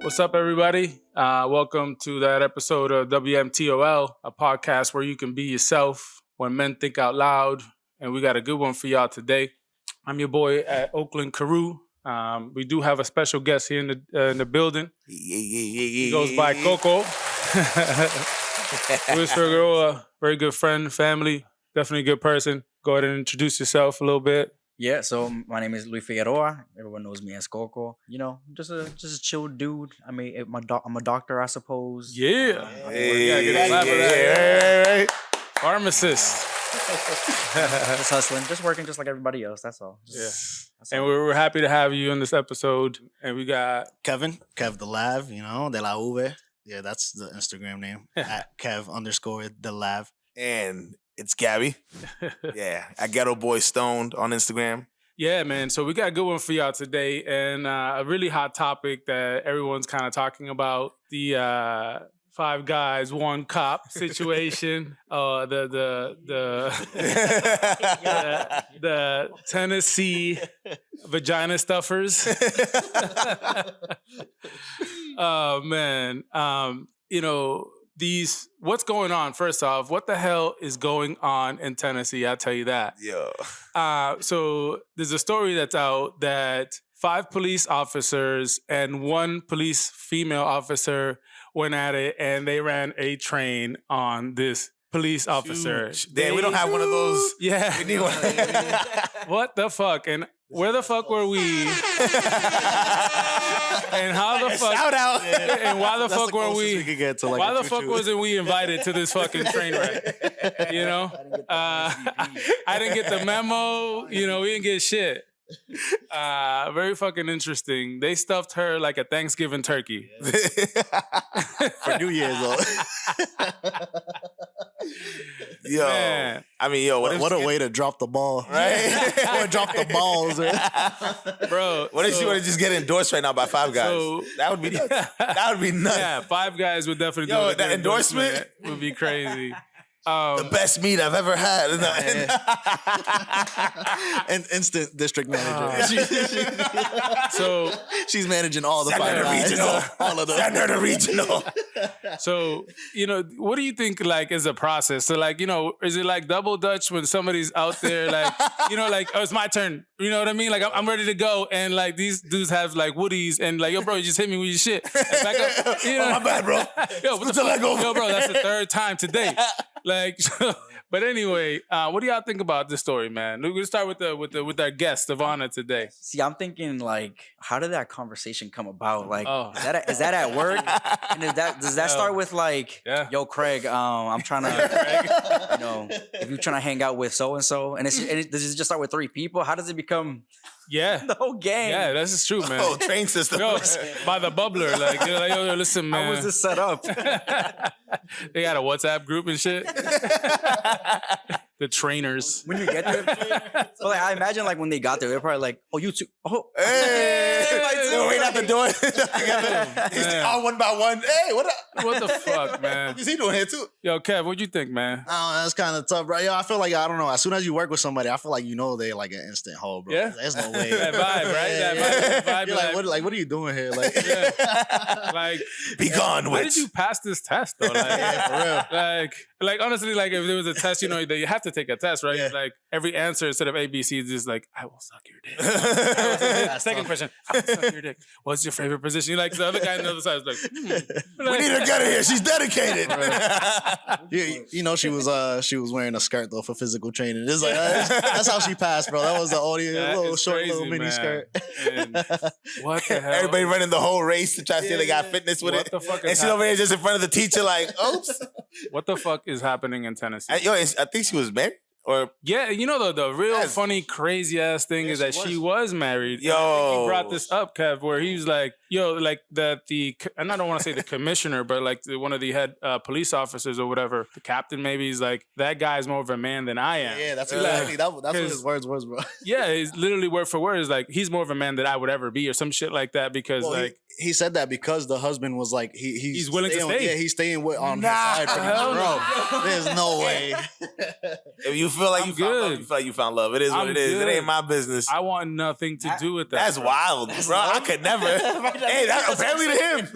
What's up, everybody? Welcome to that episode of WMTOL, a podcast where you can be yourself when men think out loud. And we got a good one for y'all today. I'm your boy at Oakland Carew. We do have a special guest here in the building. He goes by Coco. Luis Figueroa, very good friend, family, definitely a good person. Go ahead and introduce yourself a little bit. Yeah, so my name is Luis Figueroa. Everyone knows me as Coco. You know, just a chill dude. I mean, I'm a doctor, I suppose. Yeah. Pharmacist. Just hustling, just working just like everybody else. That's all. And we're happy to have you in this episode. And we got Kev the Lav, de la V. Yeah, that's the Instagram name. At Kev_ the Lav. And it's Gabby. Yeah, at Ghetto Boy Stoned on Instagram. Yeah, man. So we got a good one for y'all today, and a really hot topic that everyone's kind of talking about: the 5 guys, 1 cop situation. The Tennessee vagina stuffers. Oh man. What's going on? First off, what the hell is going on in Tennessee? I'll tell you that. Yeah. So there's a story that's out that 5 police officers and 1 police female officer went at it, and they ran a train on this police officer. Damn, we don't have one of those. Yeah. We need one. What the fuck? And where the fuck were we? And how the fuck? Shout out. And why the fuck were we? Why the choo-choo. fuck wasn't we invited to this fucking train wreck? I didn't get the memo. We didn't get shit. Very fucking interesting. They stuffed her like a Thanksgiving turkey. For New Year's, though. Yo. Man. I mean, What a way to drop the ball. Right? Or drop the balls. Bro. What if she would to just get endorsed right now by 5 guys? That would be nuts. Yeah, 5 guys would definitely do it. That endorsement would be crazy. The best meat I've ever had. And instant district manager. So She's managing all the 5 guys. Regional. All of them. Senator Regional. So, what do you think, is a process? So, is it like double Dutch when somebody's out there, oh, it's my turn. You know what I mean? Like, I'm ready to go. And, these dudes have, woodies. And, yo, bro, you just hit me with your shit. Back up. Oh, my bad, bro. Yo, what the fuck? Yo, bro, that's the 3rd time today. But anyway, what do y'all think about this story, man? We're gonna start with our guest of honor today. See, I'm thinking how did that conversation come about? Is that at work? And does that start with yo, Craig, I'm trying to, if you're trying to hang out with so and so, and does it just start with 3 people? How does it become? Yeah, the whole gang. Yeah, that's true, man. Oh, train system. Yo, by the bubbler, yo, listen, man. How was this set up? They got a WhatsApp group and shit. The trainers. When you get there, I imagine when they got there, they're probably like, "Oh, you two, oh, hey, they're waiting at the door together, all one by one. Hey, what up? What the fuck, man? What is he doing here too? Yo, Kev, what'd you think, man? Oh, that's kind of tough, bro. Yo, I feel like, I don't know. As soon as you work with somebody, I feel like they're like an instant hoe, bro. Yeah? There's no way. That vibe, right? That vibe. You're what are you doing here? Be gone. Why did you pass this test though? For real. Honestly, if there was a test, you have to take a test, right? Yeah. Every answer instead of A, B, C is just I will suck your dick. Second question, I will suck your dick. What's your favorite position? The other guy on the other side is like, we need to get her here. She's dedicated. She was wearing a skirt though for physical training. It's that's how she passed, bro. That was the audio, little short, crazy, little mini man. skirt. And what the hell? Everybody running the whole race to try to see if they got fitness with What it. the fuck is and she's over here just in front of the teacher oops. What the fuck is happening in Tennessee? I think she was married. Or yeah, the real funny, crazy ass thing is that she was married. Yo, I think he brought this up, Kev, where he was like, "Yo, and I don't want to say the commissioner, but one of the head police officers or whatever, the captain maybe, he's like, that guy's more of a man than I am." Yeah, that's exactly that's what his words was, bro. Yeah, it's literally word for word is he's more of a man than I would ever be, or some shit like that, because he said that because the husband was he's willing to stay. Yeah, he's staying on his side. Bro, there's no way. If you feel like you found love, you feel like you found love. It is what it is. It ain't my business. I want nothing to do with that. That's wild, bro. I could never. Hey, that apparently to him.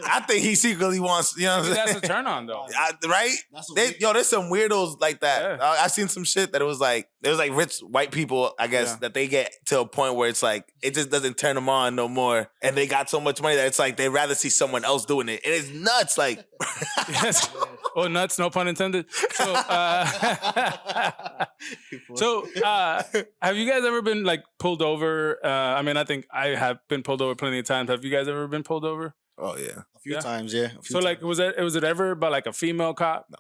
I think he secretly wants, you know what I'm saying? That's a turn on though. Right? There's some weirdos like that. Yeah. I've seen some shit that it was like, there was like rich white people, I guess, that they get to a point where it's like, it just doesn't turn them on no more. And they got so much money that it's like, they'd rather see someone else doing it. And it's nuts. Like, Yes. Oh, nuts, no pun intended. So, have you guys ever been like pulled over? I mean, I think I have been pulled over plenty of times. Have you guys ever been pulled over? oh yeah. A few times, yeah. So like, was it ever about like a female cop? No.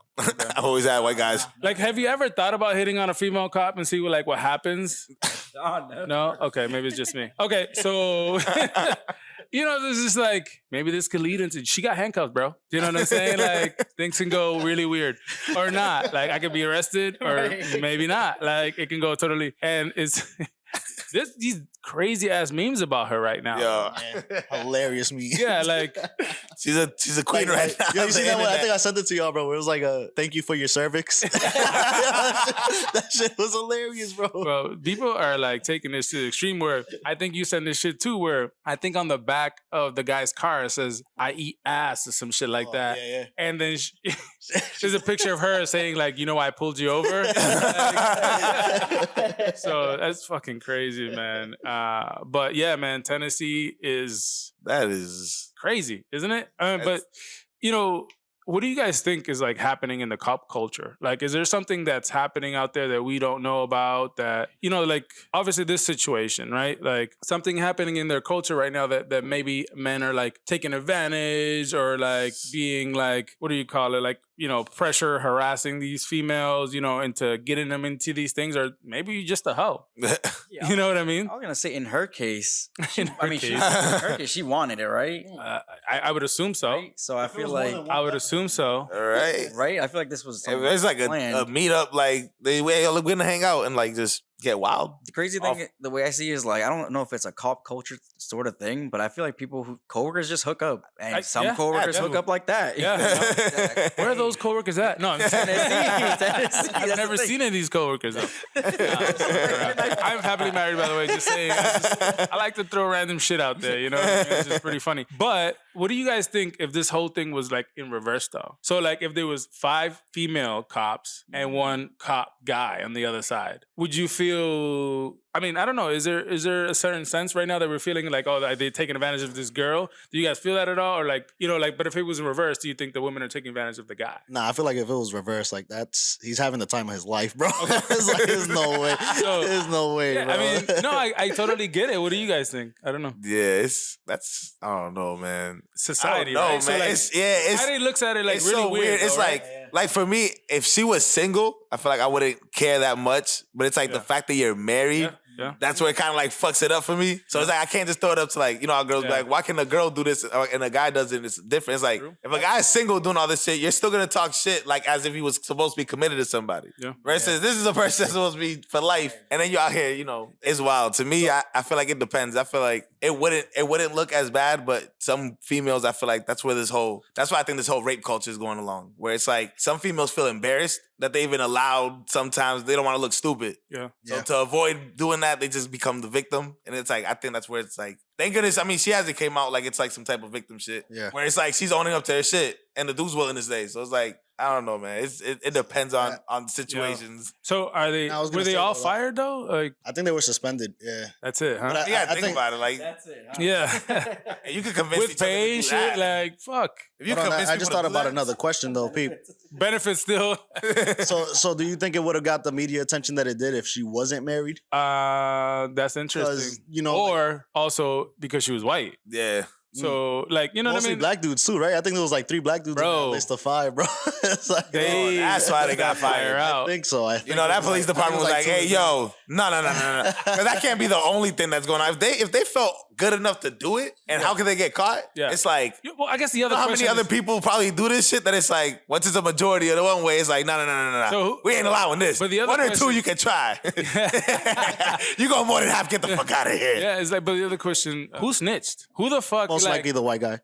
I've always had white guys. Like, have you ever thought about hitting on a female cop and see what happens? No. No? Okay, maybe it's just me. Okay, so this is like, maybe this could lead into, she got handcuffs, bro. You know what I'm saying? Like, things can go really weird or not. Like, I could be arrested or maybe not. Like, it can go totally, and it's, there's these crazy ass memes about her right now. Yo. Hilarious me. Yeah, like, She's a queen right now. Yo, you see that one? I think I sent it to y'all, bro. It was like a thank you for your cervix. That shit was hilarious, bro. bro, people are like taking this to the extreme where I think you sent this shit too, where I think on the back of the guy's car it says, I eat ass or some shit like that. Yeah. And then there's a picture of her saying like, I pulled you over. So that's fucking crazy, man. But yeah, man, Tennessee is That is crazy, isn't it? But what do you guys think is like happening in the cop culture? Like, is there something that's happening out there that we don't know about that, like obviously this situation, right? Like something happening in their culture right now that maybe men are like taking advantage or like being like, what do you call it? Like, pressure, harassing these females, into getting them into these things, or maybe you're just a hoe. Yeah, You know what I mean? I was gonna say in her case, In her case. she wanted it, right? I would assume so. Right? So I feel like, I would assume so. all right. right? I feel like this was something It's like a planned. meetup, like we're gonna hang out and like just get wild. The crazy thing, the way I see it is like, I don't know if it's a cop culture sort of thing, but I feel like coworkers just hook up, and some coworkers hook up like that. Yeah. Where are those coworkers at? No, I'm just Tennessee. I've never seen any of these coworkers. I'm happily married, by the way. Just saying, I like to throw random shit out there. It's just pretty funny. But what do you guys think if this whole thing was like in reverse though? So like if there was 5 female cops and 1 cop guy on the other side, would you feel? I mean, I don't know. Is there a certain sense right now that we're feeling like, oh, are they taking advantage of this girl? Do you guys feel that at all? Or like, but if it was in reverse, do you think the women are taking advantage of the guy? Nah, I feel like if it was reversed, like he's having the time of his life, bro. It's like, there's no way. There's no way, Yeah, bro. I mean, no, I totally get it. What do you guys think? I don't know. Yeah, I don't know, man. Society, I don't know, right? man. So like, society looks at it like it's really so weird. though, It's right? like for me, if she was single, I feel like I wouldn't care that much. But it's like the fact that you're married. Yeah. That's where it kind of like fucks it up for me. So it's like I can't just throw it up to like, how girls be like, why can a girl do this and a guy does it? It's different. It's like if a guy's single doing all this shit, you're still gonna talk shit like as if he was supposed to be committed to somebody. Yeah. Versus this is a person that's supposed to be for life, and then you out here, it's wild. To me, I feel like it depends. I feel like it wouldn't look as bad, but some females, I feel like that's why I think this whole rape culture is going along, where it's like some females feel embarrassed that they even allowed. Sometimes they don't want to look stupid. Yeah. So to avoid doing that, they just become the victim. And it's like, I think that's where it's like, thank goodness. I mean, she hasn't came out like it's like some type of victim shit. Yeah. Where it's like she's owning up to her shit and the dude's willing to stay. So it's like, I don't know, man. It depends on situations. So were they all fired though? Like, I think they were suspended. Yeah. That's it, huh? But I think about it. Like, That's it. Huh? Yeah. you could convince With each other to pay do shit, that. like, fuck. If you Hold on, convince I people just to thought do about that- another question though, Pete. Benefits still. So do you think it would have got the media attention that it did if she wasn't married? That's interesting. Or also because she was white. Yeah. So, like, you know Mostly what I mean? black dudes too, right? I think there was like 3 black dudes Bro. on that list of 5, bro. It's like, That's why they got fired. out. I think so. I think That it was police department was like, 2 "Hey, of them. yo, no, because that can't be the only thing that's going on. If they felt good enough to do it, and how can they get caught? Yeah. It's like, Well, I guess the other how question many other is- people probably do this shit that it's like, once it's a majority of the one way, it's like, no. So we ain't allowing this. but the other 1 or 2 question- you can try. You go more than half, get the fuck out of here. Yeah, it's like, but the other question, who snitched? Who the fuck? Most likely the white guy.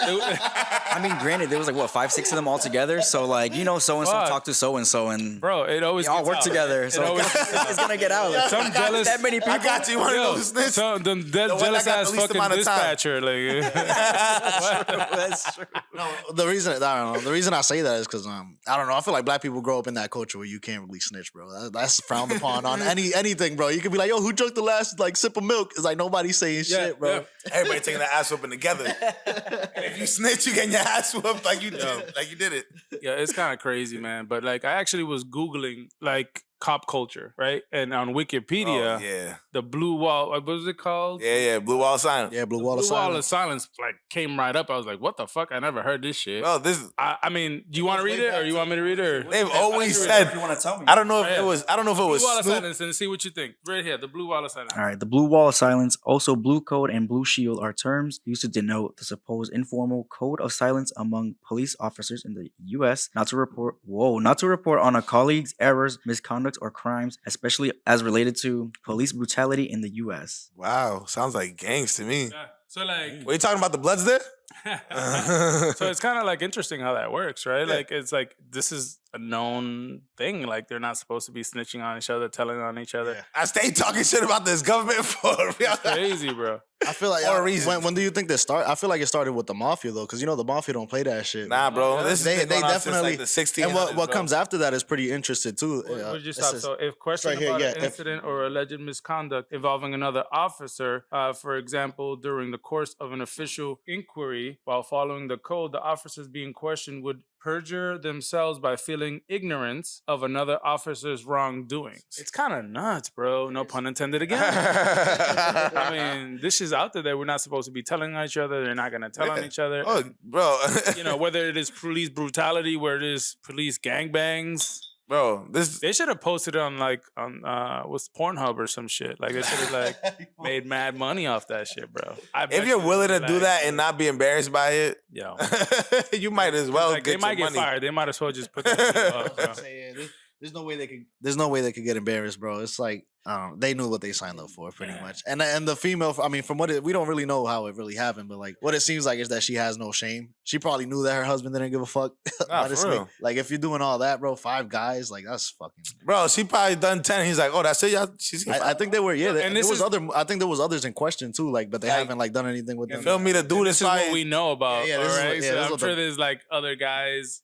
I I mean, granted, there was like what 5, 6 of them all together. So like so and so talk to so and bro, it always they all work together. So it's gonna get out. Like, some jealous. That many people. I got you. Want to know the snitch? Some jealous ass fucking dispatcher. Like That's true. No, the reason I say that is because I don't know. I feel like black people grow up in that culture where you can't really snitch, bro. That's frowned upon on anything, bro. You could be like, yo, who drank the last like sip of milk? It's like nobody's saying shit, bro. Yeah. Everybody taking the ass whooping together. And if you snitch, you getting your ass whooped like you did. Like you did it. Yeah, it's kind of crazy, man. But like, I actually was Googling like cop culture, right? And on Wikipedia, the blue wall, what was it called? Yeah, blue wall of silence. Yeah, blue wall of silence like came right up. I was like, what the fuck? I never heard this shit. Well, this is, I mean, do you want to read it or you want me to read it? Or? They've always said, you want to tell me. I don't know if it was Blue wall of Snoop. silence and see what you think. Right here, the blue wall of silence. All right, the blue wall of silence, also blue code and blue shield are terms used to denote the supposed informal code of silence among police officers in the U.S. not to report on a colleague's errors, misconduct, or crimes, especially as related to police brutality in the U.S. Wow, sounds like gangs to me. Yeah. So like, Were you talking about the Bloods there? So it's kind of like interesting how that works, right? Yeah. Like it's like this is a known thing. Like they're not supposed to be snitching on each other, telling on each other. Yeah. I stay talking shit about this government for real. It's crazy, bro. I feel like for a reason. When do you think this started? I feel like it started with the mafia though, because the mafia don't play that shit. Nah, bro. This they definitely since, like, the 1600s. And what comes after that is pretty interesting too. Would you stop? So if question right here, about an incident or alleged misconduct involving another officer, for example, during the course of an official inquiry while following the code, the officers being questioned would perjure themselves by feeling ignorance of another officer's wrongdoing. It's kind of nuts, bro. No pun intended again. I mean, this is out there that we're not supposed to be telling on each other. They're not going to tell on each other. Oh, bro. Whether it is police brutality, where it is police gangbangs. Bro, they should have posted it on what's Pornhub or some shit. Like they should have made mad money off that shit, bro. If you're willing to do that and not be embarrassed by it, you might as well get they might your get money. fired. They might as well just put that up. Bro. There's no way they could get embarrassed, bro. It's like they knew what they signed up for, pretty much. And the female, I mean, from we don't really know how it really happened, but like what it seems like is that she has no shame. She probably knew that her husband didn't give a fuck. Nah, honestly, for real. like if you're doing all that, bro, 5 guys, like that's fucking. Bro, she probably done 10. He's like, oh, that's it, y'all. I think they were, and I think there was others in question too, like, but they haven't like done anything with them. Feel me to do this? This is what we know about. Yeah, so I'm sure there's like other guys,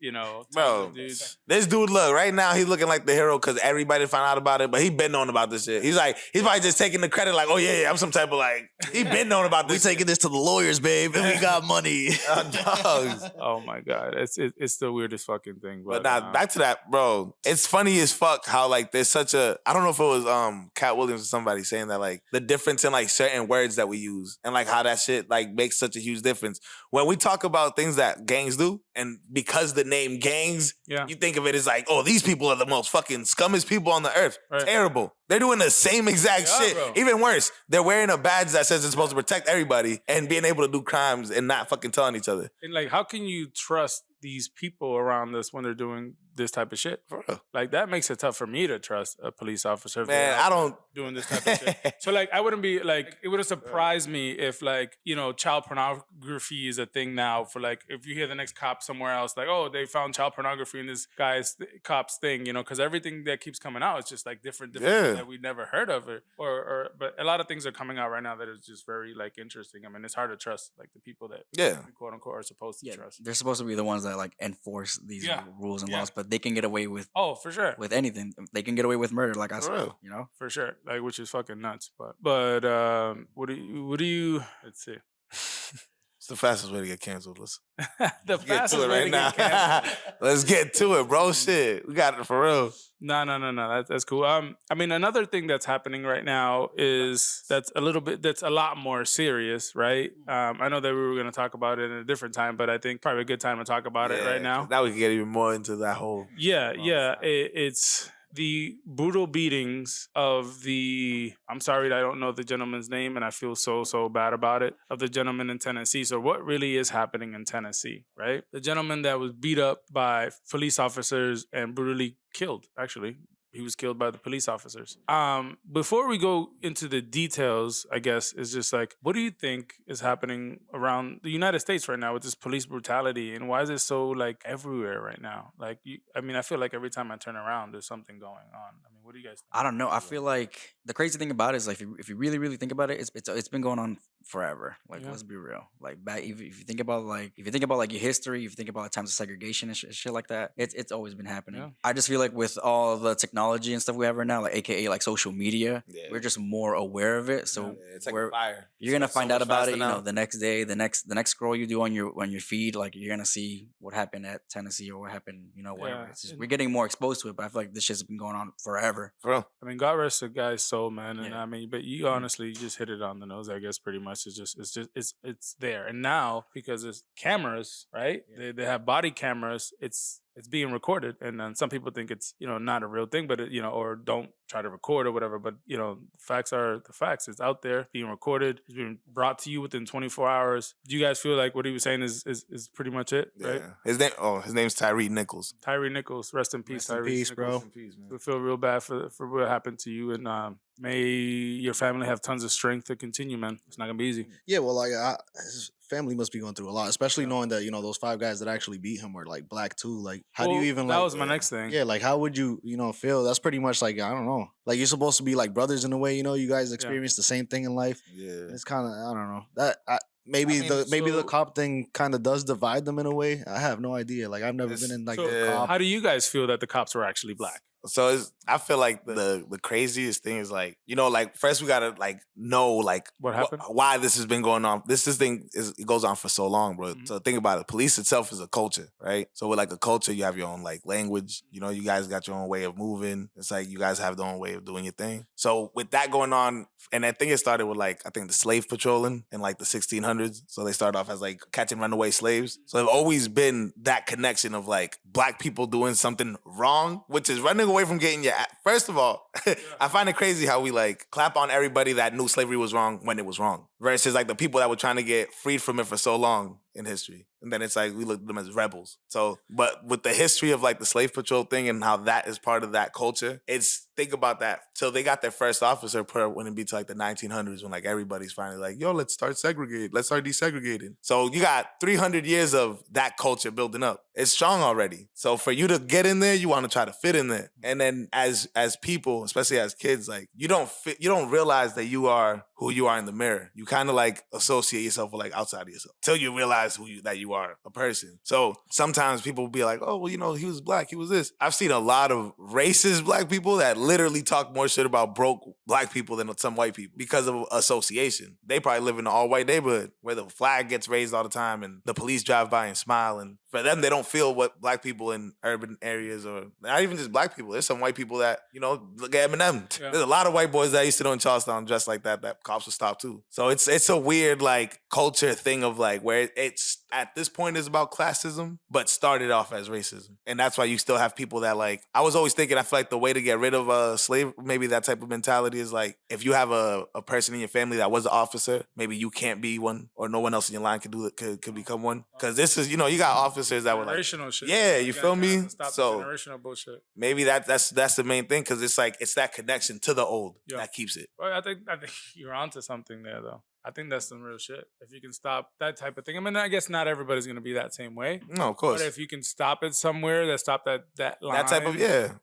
bro. Dudes. This dude, look right now, he's looking like the hero because everybody found out about it, but he been knowing about this shit. He's probably just taking the credit, like, oh yeah, I'm some type of like, he been knowing about this. We taking this to the lawyers, babe, and we got money. Dogs. Oh my god, it's the weirdest fucking thing. But back to that, bro. It's funny as fuck how like there's such a, I don't know if it was Cat Williams or somebody saying that like the difference in like certain words that we use and like how that shit like makes such a huge difference when we talk about things that gangs do, and because the name gangs, you think of it as like, oh, these people are the most fucking scummiest people on the earth. Right. Terrible. They're doing the same exact shit. Bro. Even worse, they're wearing a badge that says it's supposed to protect everybody and being able to do crimes and not fucking telling each other. And like, how can you trust these people around us when they're doing this type of shit? For real. Like that makes it tough for me to trust a police officer. If man, I don't doing this type of shit. So like, I wouldn't be like, it would have surprised me if like, child pornography is a thing now for like, if you hear the next cop somewhere else, like, oh, they found child pornography in this cop's thing, because everything that keeps coming out is just like different things that we never heard of it. But a lot of things are coming out right now that is just very like interesting. I mean, it's hard to trust like the people that quote unquote are supposed to trust. They're supposed to be the ones that like enforce these rules and laws, but they can get away with for sure with anything. They can get away with murder, like I said, for sure, like which is fucking nuts. But what do you? Let's see. It's the fastest way to get canceled. Let's fastest get to it way right to now. get canceled. Let's get to it, bro. Shit, we got it for real. No. That's cool. I mean, another thing that's happening right now is that's a lot more serious, right? I know that we were going to talk about it in a different time, but I think probably a good time to talk about it right now. Now we can get even more into that whole. It's the brutal beatings of I'm sorry, I don't know the gentleman's name, and I feel so bad about it, of the gentleman in Tennessee. So what really is happening in Tennessee, right? The gentleman that was beat up by police officers and brutally killed, actually. he was killed by the police officers. Before we go into the details, I guess, is just like, what do you think is happening around the United States right now with this police brutality, and why is it so like everywhere right now? Like, I mean, I feel like every time I turn around, there's something going on. I mean, what do you guys think? I don't know. I feel like the crazy thing about it is like if you really think about it, it's been going on forever. Like let's be real. Like back if you think about like your history, if you think about times of segregation and shit like that, it's always been happening. Yeah. I just feel like with all the technology and stuff we have right now, like AKA like social media, we're just more aware of it. So it's like fire. You're gonna find out about it, the next day, the next scroll you do on your feed, like you're gonna see what happened at Tennessee or what happened, whatever. It's just, we're getting more exposed to it, but I feel like this shit's been going on forever. For real. I mean, God rest the guy's soul, man. And I mean, but you honestly just hit it on the nose, I guess, pretty much. It's there. And now, because there's cameras, right? They have body cameras, it's being recorded, and then some people think it's not a real thing, but or don't try to record or whatever. But facts are the facts. It's out there, being recorded, it's being brought to you within 24 hours. Do you guys feel like what he was saying is pretty much it? Right? His name's Tyree Nichols. Tyree Nichols, rest in peace, Tyree. Peace, bro. Rest in peace, man. We feel real bad for what happened to you, and may your family have tons of strength to continue, man. It's not gonna be easy. Yeah, well, like his family must be going through a lot, especially knowing that those 5 guys that actually beat him were like black too. Like, how do you even? That was my next thing. Yeah, like how would you feel? That's pretty much like I don't know. Like you're supposed to be like brothers in a way. You guys experience the same thing in life. Yeah, it's kind of I don't know that. Maybe the cop thing kind of does divide them in a way. I have no idea. Like I've never been in like a cop. How do you guys feel that the cops were actually black? So I feel like the craziest thing is like, like first we gotta like know like what happened, why this has been going on. This thing it goes on for so long, bro. Mm-hmm. So think about it. Police itself is a culture, right? So with like a culture, you have your own like language. You guys got your own way of moving. It's like you guys have their own way of doing your thing. So with that going on, and I think it started with like I think the slave patrolling in like the 1600s. So they started off as like catching runaway slaves. So there's always been that connection of like black people doing something wrong, which is running away from getting your. First of all, I find it crazy how we like clap on everybody that knew slavery was wrong when it was wrong, versus like the people that were trying to get freed from it for so long in history. And then it's like we look at them as rebels. So, but with the history of like the slave patrol thing and how that is part of that culture, think about that. So they got their first officer when it be to like the 1900s when like everybody's finally like, yo, let's start segregating. Let's start desegregating. So you got 300 years of that culture building up. It's strong already. So for you to get in there, you want to try to fit in there. And then as people, especially as kids, like you don't realize that you are who you are in the mirror. You kind of like associate yourself with like outside of yourself till you realize that you are a person. So sometimes people will be like, oh, well, he was black, he was this. I've seen a lot of racist black people that literally talk more shit about broke black people than some white people because of association. They probably live in an all-white neighborhood where the flag gets raised all the time and the police drive by and smile. And for them, they don't feel what black people in urban areas, or not even just black people. There's some white people that, look at Eminem. Yeah. There's a lot of white boys that used to know in Charlestown dressed like that cops would stop too. So it's a weird like culture thing of like where it's at this point is about classism, but started off as racism. And that's why you still have people that like, I was always thinking, I feel like the way to get rid of slave, maybe that type of mentality is like, if you have a person in your family that was an officer, maybe you can't be one or no one else in your line could become one. Cause this is, you got officers that were like, generational shit. Yeah, you feel me? So generational bullshit. Maybe that's the main thing. Cause it's like, it's that connection to the old that keeps it. Well, I think you're onto something there though. I think that's some real shit. If you can stop that type of thing. I mean, I guess not everybody's going to be that same way. No, of course. But if you can stop it somewhere, stop that line. That type of,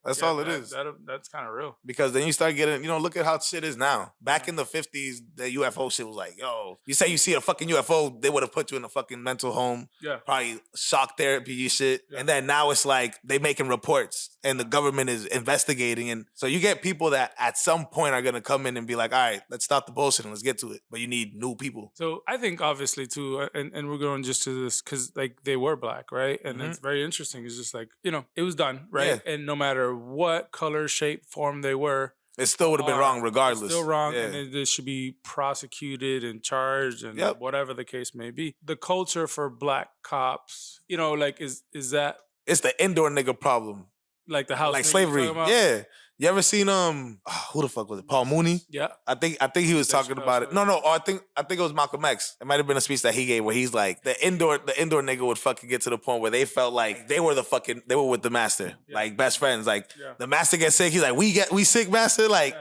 that's all it is. That's kind of real. Because then you start getting, look at how shit is now. Back in the 50s, the UFO shit was like, yo, you say you see a fucking UFO, they would have put you in a fucking mental home. Yeah. Probably shock therapy shit. Yeah. And then now it's like they making reports and the government is investigating. And so you get people that at some point are going to come in and be like, all right, let's stop the bullshit and let's get to it. But you need new people. So I think obviously too, and we're going just to this because like they were black, right? And it's very interesting. It's just like, it was done, right? Yeah. And no matter what color, shape, form they were, it still would have been wrong regardless. Still wrong, and they should be prosecuted and charged and whatever the case may be. The culture for black cops, like is that... It's the indoor nigga problem. Like the house like slavery. Yeah. You ever seen who the fuck was it? Paul Mooney? Yeah. I think he was talking about it. No, I think it was Malcolm X. It might have been a speech that he gave where he's like the indoor nigga would fucking get to the point where they felt like they were with the master, like best friends. Like the master gets sick, he's like, we sick, master, like,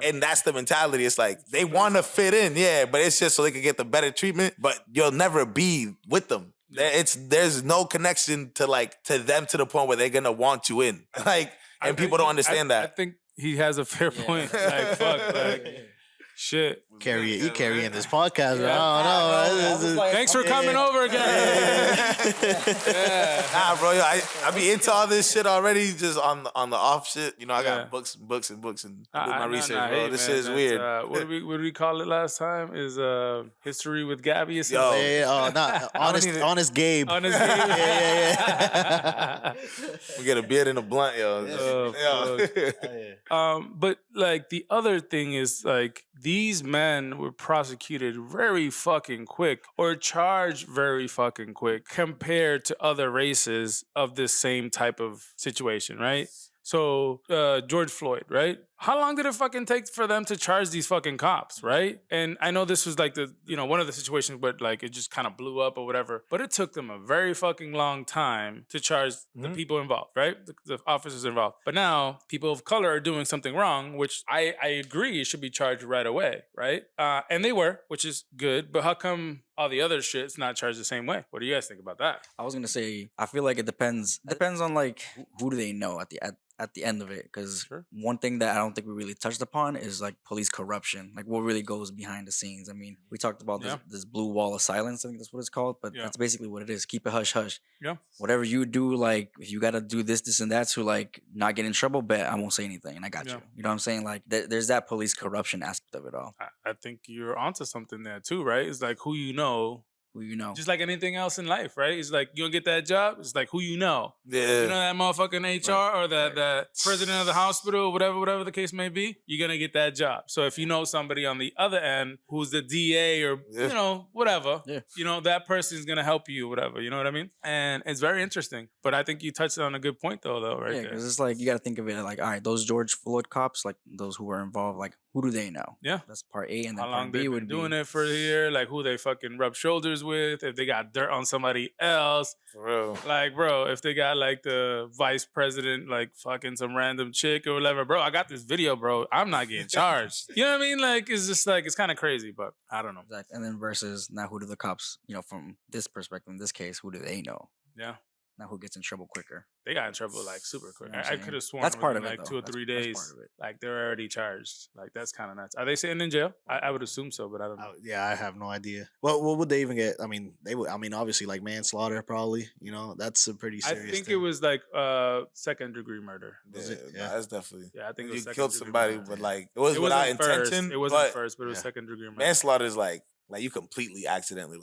and that's the mentality. It's like they want to fit in, but it's just so they can get the better treatment. But you'll never be with them. There's no connection to them to the point where they're gonna want you in, like, and people don't understand that. I think he has a fair point. Like, fuck, like, shit. You carrying this podcast. I don't know. Thanks for coming over again. Nah, bro, I be into all this shit already, just on the off shit. You know, I got books and books and do my research, bro. This shit is weird. What did we call it last time? Is history with Gabby or something? Honest Gabe. Honest Gabe. Yeah. We get a beard and a blunt, But like the other thing is like these men were prosecuted very fucking quick or charged very fucking quick compared to other races of this same type of situation, right? So George Floyd, right? How long did it fucking take for them to charge these fucking cops, right? And I know this was like one of the situations where like it just kind of blew up or whatever, but it took them a very fucking long time to charge the people involved, right? The officers involved. But now people of color are doing something wrong, which I agree should be charged right away, right? And they were, which is good, but how come all the other shit's not charged the same way? What do you guys think about that? I was gonna say, I feel like it depends. It depends on like who do they know at the end of it, because one thing that I don't think we really touched upon is like police corruption, like what really goes behind the scenes. I mean, we talked about this blue wall of silence. I think that's what it's called, but that's basically what it is. Keep it hush hush. Yeah. Whatever you do, like if you gotta do this, and that to like not get in trouble, bet I won't say anything, and I got you. You know what I'm saying? Like there's that police corruption aspect of it all. I think you're onto something there too, right? It's like who you know. Just like anything else in life, right? It's like you don't get that job. It's like who you know. Yeah. You know that motherfucking HR or that president of the hospital, whatever the case may be, you're gonna get that job. So if you know somebody on the other end who's the DA or you know, whatever, you know, that person's gonna help you, whatever. You know what I mean? And it's very interesting. But I think you touched on a good point though, right? Yeah, because it's like you gotta think of it like, all right, those George Floyd cops, like those who were involved, like who do they know? Yeah. That's part A, and then how part long B they've would been be doing it for a year, like who they fucking rub shoulders with, if they got dirt on somebody else. For real. Like, bro, if they got like the vice president, like fucking some random chick or whatever, bro, I got this video, bro. I'm not getting charged. You know what I mean? Like, it's just like, it's kind of crazy, but I don't know. Exactly. And then versus now, who do the cops, you know, from this perspective, in this case, who do they know? Yeah. Now who gets in trouble quicker? They got in trouble like super quick. You know I could have sworn that's part of it, like though. 2 or 3 days. That's part of it. Like they're already charged. Like that's kind of nuts. Are they sitting in jail? I would assume so, but I don't know. Yeah, I have no idea. What would they even get? I mean, they would. I mean, obviously, like manslaughter, probably. You know, that's a pretty serious. I think thing. it was like second-degree murder. Yeah, that's definitely. Yeah, I think it was you killed somebody, murder. but like it was without intention. It wasn't first, but it was second-degree murder. Manslaughter is like you completely accidentally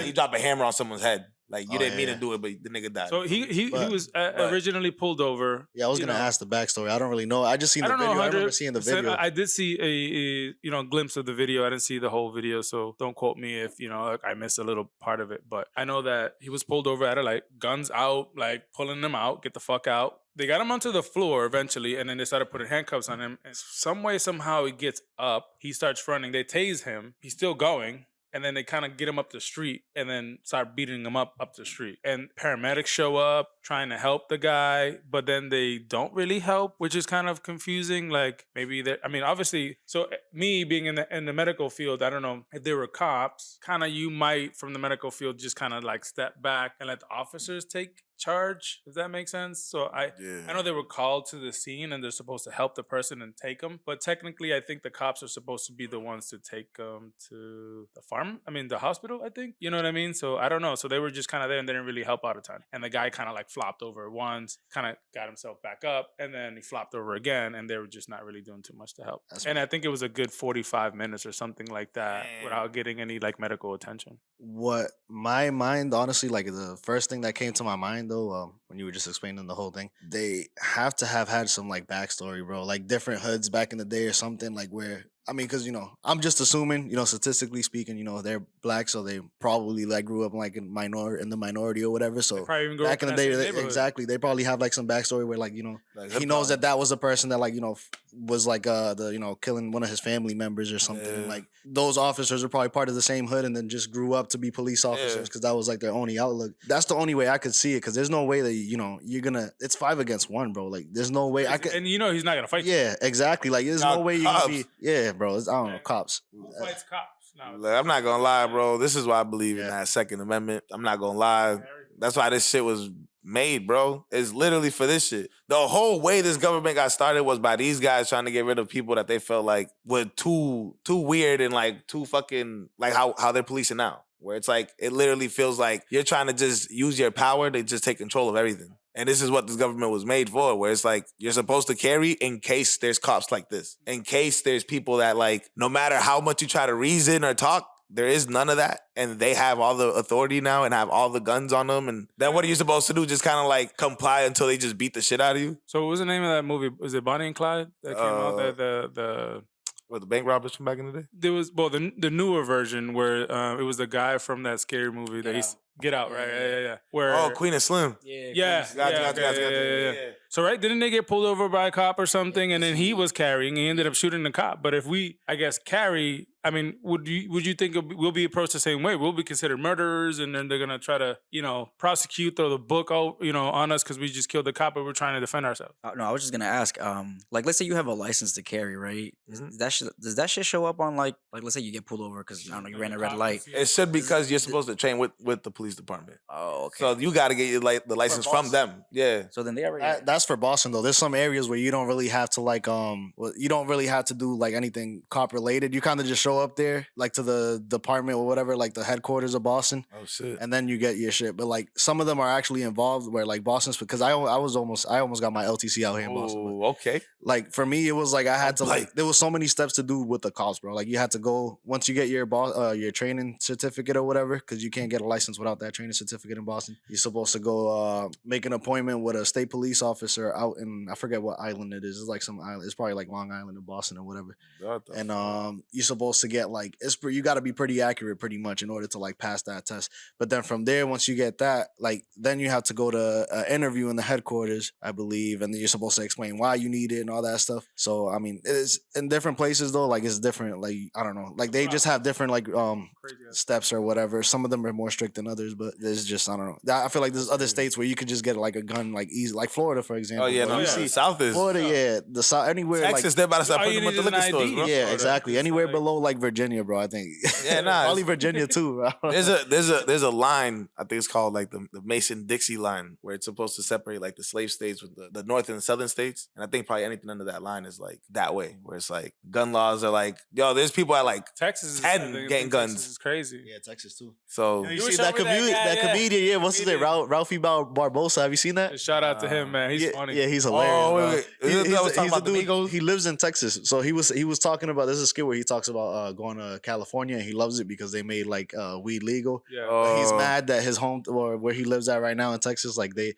you drop a hammer on someone's head. Like you didn't mean to do it, but the nigga died. So he was originally pulled over. Yeah, I was gonna ask the backstory. I don't really know. I just seen the video. I remember seeing the video. I did see a glimpse of the video. I didn't see the whole video, so don't quote me if I missed a little part of it. But I know that he was pulled over at a light, guns out, like pulling him out, get the fuck out. They got him onto the floor eventually, and then they started putting handcuffs on him. And some way, somehow, he gets up. He starts running. They tase him. He's still going. And then they kind of get him up the street and then start beating him up the street. And paramedics show up trying to help the guy, but then they don't really help, which is kind of confusing. Like maybe obviously, so me being in the medical field, I don't know if there were cops, kind of you might from the medical field just kind of like step back and let the officers take charge, if that makes sense. So I know they were called to the scene and they're supposed to help the person and take them, but technically I think the cops are supposed to be the ones to take them to the hospital, I think. You know what I mean? So I don't know. So they were just kind of there and they didn't really help out a ton. And the guy kind of like flopped over once, kind of got himself back up, and then he flopped over again, and they were just not really doing too much to help. I think it was a good 45 minutes or something like that without getting any like medical attention. What my mind, honestly, like the first thing that came to my mind though, when you were just explaining the whole thing, they have to have had some like backstory, bro, like different hoods back in the day or something, like where I mean, because, I'm just assuming, statistically speaking, they're black, so they probably like grew up like in the minority or whatever. So probably even grew back up in the day, neighborhood. exactly, they probably have like some backstory where like, Like he knows that was a person that like, was like killing one of his family members or something. And like those officers are probably part of the same hood and then just grew up to be police officers because that was like their only outlook. That's the only way I could see it, because there's no way that you're gonna. It's 5 against 1, bro. Like there's no way I could. And he's not gonna fight. Yeah, exactly. Like there's no way you're gonna be. Yeah, bro. I don't know, cops. Who fights cops? No, Look, I'm not gonna lie, bro. This is why I believe in that Second Amendment. I'm not gonna lie. That's why this shit was made, bro. It's literally for this shit. The whole way this government got started was by these guys trying to get rid of people that they felt like were too weird and like too fucking like how they're policing now. Where it's like, it literally feels like you're trying to just use your power to just take control of everything. And this is what this government was made for, where it's like, you're supposed to carry in case there's cops like this. In case there's people that like, no matter how much you try to reason or talk, there is none of that. And they have all the authority now and have all the guns on them. And then what are you supposed to do? Just kind of like comply until they just beat the shit out of you? So what was the name of that movie? Was it Bonnie and Clyde that came out? The bank robbers from back in the day? There was the newer version where it was the guy from that scary movie that he's Get Out, right? Yeah. Where Queen and Slim. Yeah. So right, didn't they get pulled over by a cop or something, and then he was carrying, and he ended up shooting the cop. But if we, I guess, carry, I mean, would you think we'll be approached the same way? We'll be considered murderers, and then they're gonna try to, prosecute, throw the book, on us because we just killed the cop, but we're trying to defend ourselves. No, I was just gonna ask, like, let's say you have a license to carry, right? Mm-hmm. Does that shit show up on like let's say you get pulled over because I don't know, you ran a red light? It should, because you're supposed to train with the police department. Oh, okay. So you got to get the license from them. Yeah. So then they already. That's for Boston though. There's some areas where you don't really have to you don't really have to do like anything cop related. You kind of just show up there like to the department or whatever, like the headquarters of Boston. Oh shit. And then you get your shit. But like some of them are actually involved where like Boston's, because I almost got my LTC out here in Boston. But, okay. Like for me, it was like I had to like there was so many steps to do with the cops, bro. Like you had to go once you get your training certificate or whatever, because you can't get a license without that training certificate in Boston. You're supposed to go make an appointment with a state police officer out in, I forget what island it is. It's like some island. It's probably like Long Island in Boston or whatever. And you're supposed to get like you got to be pretty accurate pretty much in order to like pass that test. But then from there, once you get that, like then you have to go to an interview in the headquarters, I believe, and then you're supposed to explain why you need it and all that stuff. So I mean, it's in different places though. Like it's different. Like I don't know. Like they just have different like steps or whatever. Some of them are more strict than others, but there's just I don't know. I feel like there's other states where you could just get like a gun like easy, like Florida for example. Oh yeah, no, see South is Florida, the South anywhere. Texas, like, they're about to start putting them at the liquor stores, bro. Yeah, exactly. Anywhere below like Virginia, bro. I think. Yeah, nah, probably Virginia too. Bro. There's a line, I think it's called like the Mason-Dixie line, where it's supposed to separate like the slave states with the north and the southern states. And I think probably anything under that line is like that way, where it's like gun laws are like, yo, there's people at like Texas 10 getting guns. Texas is crazy. Yeah, Texas too. So you see that comedian, yeah, what's his name? Ralphie Barbosa. Have you seen that? Shout out to him, man. He's funny. Yeah, he's hilarious. Oh, wait. He's a dude. He lives in Texas, so he was talking about. There's a skit where he talks about going to California, and he loves it because they made like weed legal. Yeah. He's mad that his home or where he lives at right now in Texas, like the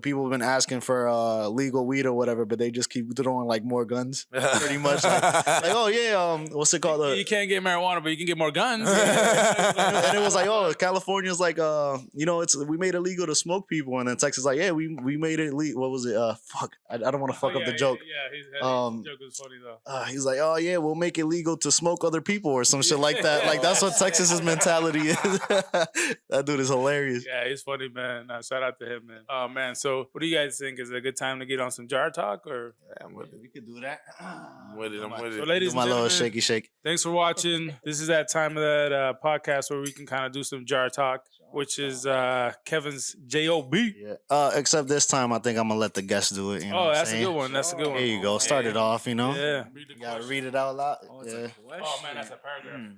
people have been asking for legal weed or whatever, but they just keep throwing like more guns, pretty much. Like oh yeah, what's it called? You can't get marijuana, but you can get more guns. And it was like, oh, California's like, we made it legal to smoke people, and then Texas like, yeah, we made it legal. What was it? Fuck, I don't want to fuck up the joke. Yeah, his joke was funny though. He's like, oh yeah, we'll make it legal to smoke other people or some shit like that. Like that's what Texas's mentality is. That dude is hilarious. Yeah, he's funny, man. Shout out to him, man. Oh man, so what do you guys think? Is it a good time to get on some jar talk or? Yeah, we could do that. I'm with it. So, ladies and my gentlemen, little shaky shake. Thanks for watching. This is that time of that podcast where we can kind of do some jar talk, which is Kevin's JOB. Yeah. Except this time, I think I'm gonna let the guest do it. You know that's a good one. That's a good one. There you go. Start it off. You know. Yeah. You gotta read it out loud. Yeah. Oh man, that's a paragraph.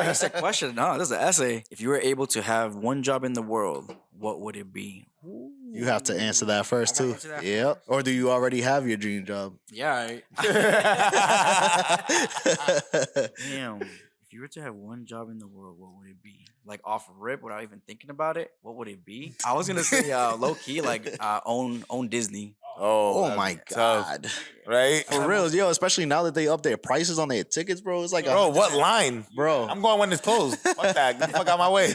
It's a question. No, this is an essay. If you were able to have one job in the world, what would it be? You have to answer that first too. Yep. Or do you already have your dream job? Yeah. Damn. If If you were to have one job in the world, what would it be? Like off rip, without even thinking about it, what would it be? I was gonna say low key, like own Disney. Oh my God. Right? For real, yo, especially now that they up their prices on their tickets, bro. It's like, bro, what line? Bro. I'm going when it's closed. Fuck that. Get the fuck out my way.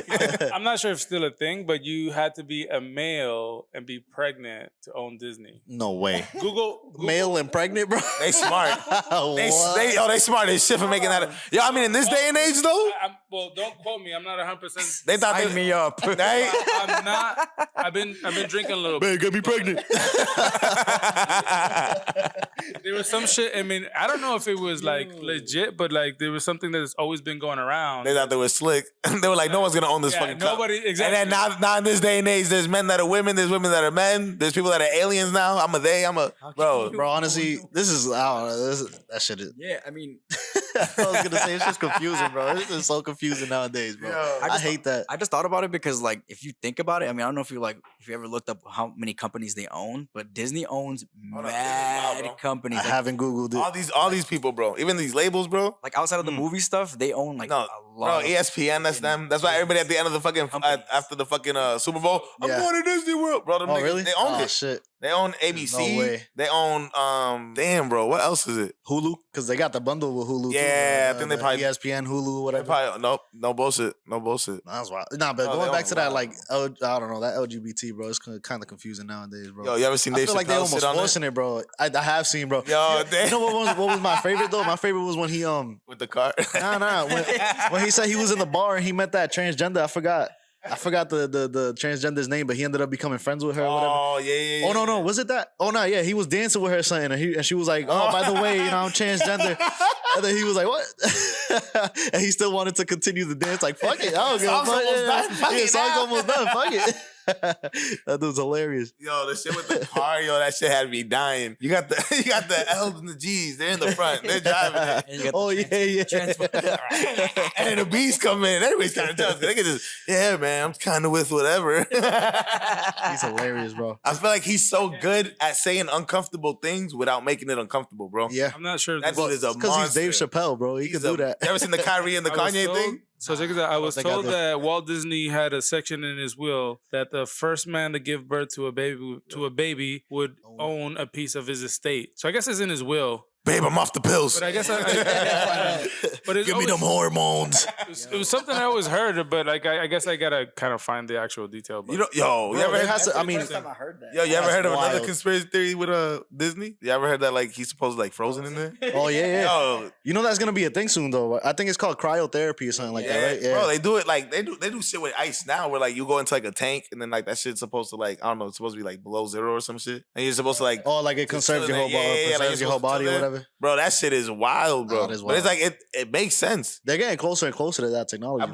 I'm not sure if it's still a thing, but you had to be a male and be pregnant to own Disney. No way. Google. Male and pregnant, bro? They smart. They smart as shit for making that. Yo, I mean, in this day and age, though. Well, don't quote me. I'm not 100%. They thought Sign me up. Right? I'm not. I've been drinking a little bit. Man, get me pregnant. There was some shit. I mean, I don't know if it was like legit, but like there was something that's always been going around. They thought they were slick. They were like, no one's gonna own this fucking cup. Nobody, exactly. And then now in this day and age, there's men that are women, there's women that are men, there's people that are aliens now. I'm a they, I'm a bro. Bro, honestly, this is, I don't know, that shit is. Yeah, I mean, I was gonna say it's just confusing, bro. It's just so confusing nowadays, bro. Yo, I hate that. I just thought about it because, like, if you think about it, I mean, I don't know if you ever looked up how many companies they own, but Disney owns mad companies. I haven't Googled it. All these people, bro. Even these labels, bro. Like outside of the movie stuff, they own like a lot. Bro, ESPN, that's them. That's why everybody at the end of the fucking after the fucking Super Bowl, I'm going to Disney World, bro. Them niggas, Really? They own it. Shit. They own ABC. No way. They own damn, bro. What else is it? Hulu, because they got the bundle with Hulu. Yeah, too, I think they probably ESPN, Hulu, whatever. Probably, no bullshit. No bullshit. That's wild. Nah, but going back to that, like, I don't know, that LGBT, bro, it's kind of confusing nowadays, bro. Yo, you ever seen Dave I feel like they Chappelle almost sit on it? forcing it, bro. I have seen, bro. Yo, you know what was my favorite though? My favorite was when he with the car. Nah. When he said he was in the bar and he met that transgender, I forgot the transgender's name, but he ended up becoming friends with her or whatever. Oh, yeah. Oh, no. Was it that? Oh, no, yeah. He was dancing with her son, and she was like, oh, by the way, I'm transgender. And then he was like, what? And he still wanted to continue the dance. Like, fuck it. I don't give a fuck. The song's almost done. Fuck it. That dude's hilarious. Yo, the shit with the car, that shit had me dying. You got the L's and the G's. They're in the front. They're driving it. Oh, yeah. And then the B's come in. Everybody's kind of jealous. They can just, yeah, man, I'm kind of with whatever. He's hilarious, bro. I feel like he's so good at saying uncomfortable things without making it uncomfortable, bro. Yeah. I'm not sure. That dude is a monster. Because he's Dave Chappelle, bro. He can do that. You ever seen the Kyrie and the Kanye thing? So check this out. I was told that Walt Disney had a section in his will that the first man to give birth to a baby would own a piece of his estate. So I guess it's in his will. Babe, I'm off the pills. But I guess give me them hormones. It was something I always heard, but like I guess I gotta kind of find the actual detail. But. You ever heard? I heard that. Yo, you ever heard of wild. another conspiracy theory with Disney? You ever heard that like he's supposed to like frozen in there? Oh yeah. Yo, you know that's gonna be a thing soon though. I think it's called cryotherapy or something like that, right? Yeah. Bro, they do it like they do shit with ice now, where like you go into like a tank and then like that shit's supposed to like I don't know, it's supposed to be like below zero or some shit, and you're supposed to like like it conserves your whole body, preserves your whole body or whatever. Bro, that shit is wild, bro. It is wild. But it's like it makes sense. They're getting closer and closer to that technology.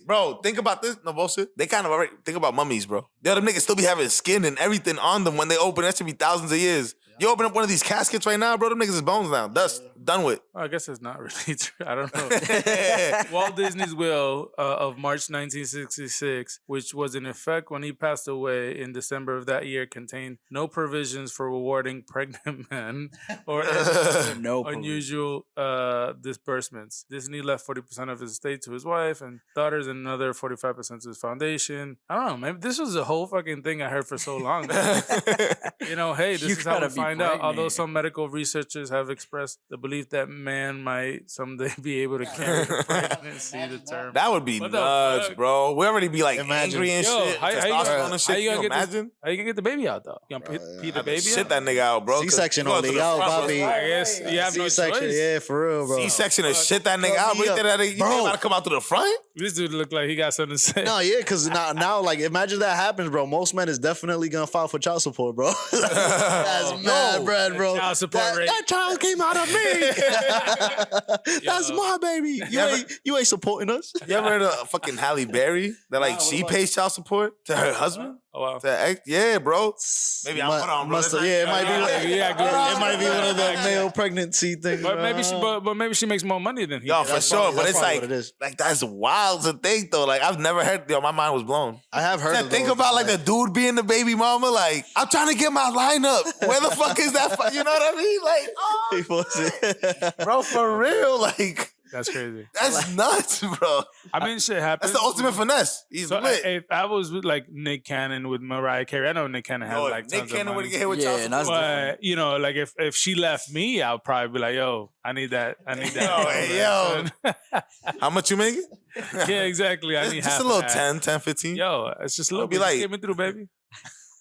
Bro, think about this. No bullshit. They kind of already think about mummies, bro. Yo, them niggas still be having skin and everything on them when they open. That should be thousands of years. You open up one of these caskets right now, bro, them niggas is bones now. Dust. Done with. Well, I guess it's not really true. I don't know. Walt Disney's will of March 1966, which was in effect when he passed away in December of that year, contained no provisions for rewarding pregnant men or unusual disbursements. Disney left 40% of his estate to his wife and daughters and another 45% to his foundation. I don't know. Maybe this was a whole fucking thing I heard for so long. Hey, this is how we find out. Although some medical researchers have expressed the belief that man might someday be able to carry the pregnancy to term. That would be nuts, bro. We already be like angry and shit. How you imagine? How you gonna get the baby out though? You gonna pee the baby Shit out? that nigga out, bro. C-section only out, Bobby. I guess you have no C-section, choice. yeah, for real, bro. C-section is shit that nigga out. You gotta come out to the front? This dude look like he got something to say. No, yeah, because now, like, imagine that happens, bro. Most men is definitely gonna file for child support, bro. That's mad bread, bro. Child support rate. That child came out of me. That's my baby. You ain't supporting us. You ever heard of fucking Halle Berry? That like she pays child support to her husband? Oh wow. Yeah, bro. Maybe I'm put on, bro. It might be. It might be one of the male pregnancy things. But maybe she makes more money than he. Yo, for sure. But it's like that's wild to think though. Like I've never heard. Yo, my mind was blown. I have heard. Think about like a dude being the baby mama. Like I'm trying to get my lineup. Where the fuck is that? You know what I mean? Like, bro, for real. Like That's crazy. That's nuts, bro. I mean, shit happens. That's the ultimate finesse. He's so lit. if I was with like Nick Cannon with Mariah Carey, I know Nick Cannon has like Nick tons Cannon of would money. get hit with child support. But you know, like if she left me, I'll probably be like, yo, I need that. Yo, hey, how much you making? Yeah, exactly. I need just a little 10, 15. Yo, it's just a little be bit. like, Get me through, baby.